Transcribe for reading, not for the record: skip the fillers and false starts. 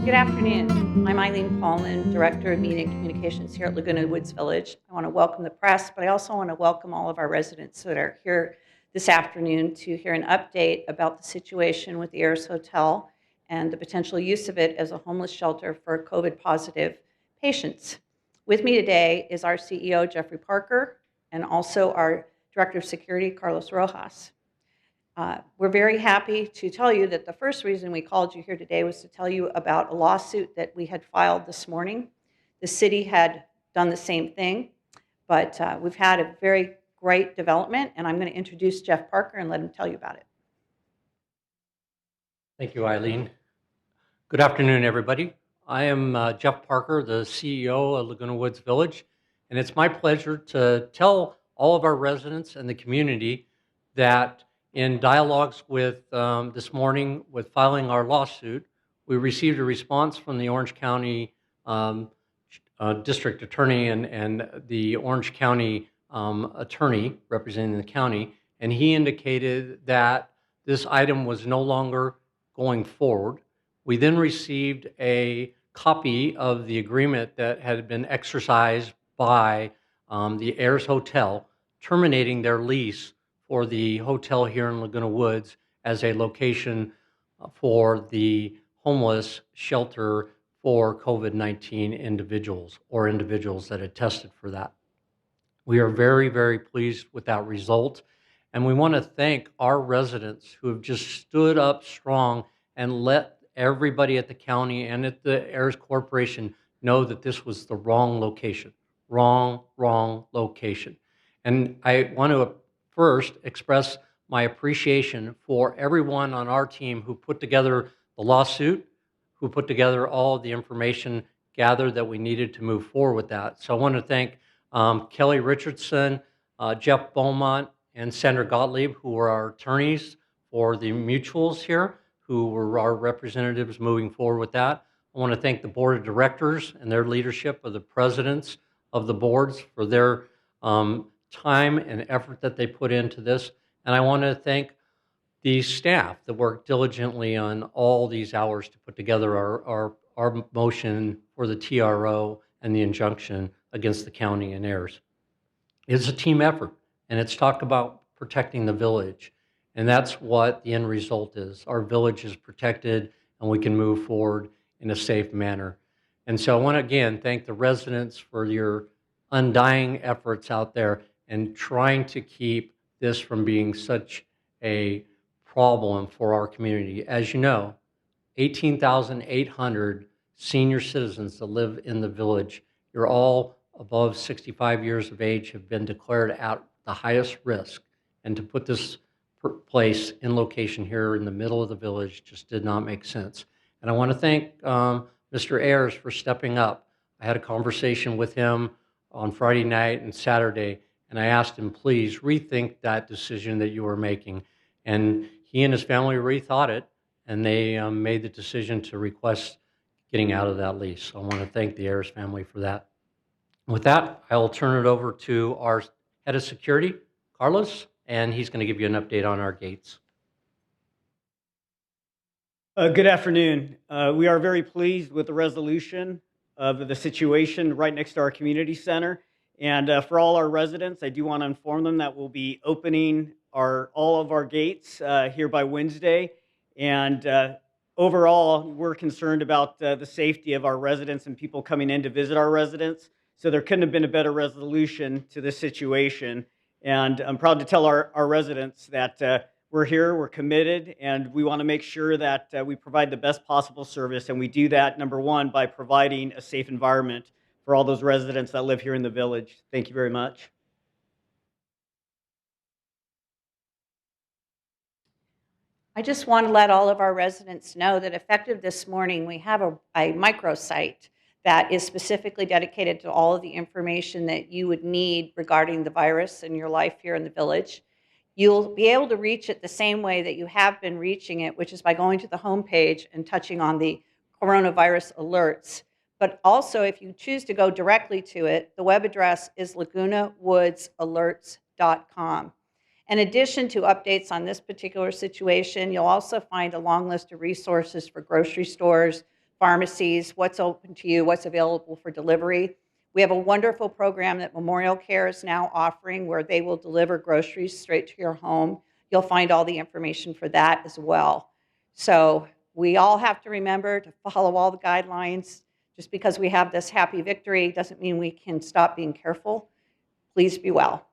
Good afternoon. I'm Eileen Paulman, Director of Media and Communications here at Laguna Woods Village. I want to welcome the press, but I also want to welcome all of our residents that are here this afternoon to hear an update about the situation with the Ayres Hotel and the potential use of it as a homeless shelter for COVID-positive patients. With me today is our CEO, Jeffrey Parker, and also our Director of Security, Carlos Rojas. We're very happy to tell you that the first reason we called you here today was to tell you about a lawsuit that we had filed this morning. The city had done the same thing, but we've had a very great development, and I'm going to introduce Jeff Parker and let him tell you about it. Thank you, Eileen. Good afternoon, everybody. I am Jeff Parker, the CEO of Laguna Woods Village, and it's my pleasure to tell all of our residents and the community that in dialogues with this morning with filing our lawsuit, we received a response from the Orange County District Attorney and the Orange County Attorney representing the county, and he indicated that this item was no longer going forward. We then received a copy of the agreement that had been exercised by the Ayres Hotel, terminating their lease for the hotel here in Laguna Woods as a location for the homeless shelter for COVID-19 individuals or individuals that had tested for that. We are very, very pleased with that result. And we want to thank our residents who have just stood up strong and let everybody at the county and at the Ayres Corporation know that this was the wrong location. Wrong location. And I want to first express my appreciation for everyone on our team who put together the lawsuit, who put together all of the information gathered that we needed to move forward with that. So I want to thank Kelly Richardson, Jeff Beaumont, and Sandra Gottlieb, who were our attorneys for the mutuals here, who were our representatives moving forward with that. I want to thank the board of directors and their leadership of the presidents of the boards for their time and effort that they put into this. And I want to thank the staff that worked diligently on all these hours to put together our motion for the TRO and the injunction against the county and Ayres. It's a team effort, and it's talk about protecting the village. And that's what the end result is. Our village is protected, and we can move forward in a safe manner. And so I want to, again, thank the residents for your undying efforts out there and trying to keep this from being such a problem for our community. As you know, 18,800 senior citizens that live in the village, you're all above 65 years of age, have been declared at the highest risk. And to put this place in location here in the middle of the village just did not make sense. And I want to thank Mr. Ayres for stepping up. I had a conversation with him on Friday night and Saturday, and I asked him, please rethink that decision that you were making. And he and his family rethought it, and they made the decision to request getting out of that lease. So I want to thank the Ayres family for that. With that, I will turn it over to our head of security, Carlos, and he's going to give you an update on our gates. Good afternoon. We are very pleased with the resolution of the situation right next to our community center. And for all our residents, I do want to inform them that we'll be opening all of our gates here by Wednesday. And overall, we're concerned about the safety of our residents and people coming in to visit our residents. So there couldn't have been a better resolution to this situation. And I'm proud to tell our residents that we're here, we're committed, and we want to make sure that we provide the best possible service. And we do that, number one, by providing a safe environment for all those residents that live here in the village. Thank you very much. I just want to let all of our residents know that effective this morning, we have a microsite that is specifically dedicated to all of the information that you would need regarding the virus in your life here in the village. You'll be able to reach it the same way that you have been reaching it, which is by going to the homepage and touching on the coronavirus alerts. But also, if you choose to go directly to it, the web address is lagunawoodsalerts.com. In addition to updates on this particular situation, you'll also find a long list of resources for grocery stores, pharmacies, what's open to you, what's available for delivery. We have a wonderful program that Memorial Care is now offering where they will deliver groceries straight to your home. You'll find all the information for that as well. So we all have to remember to follow all the guidelines. Just because we have this happy victory doesn't mean we can stop being careful. Please be well.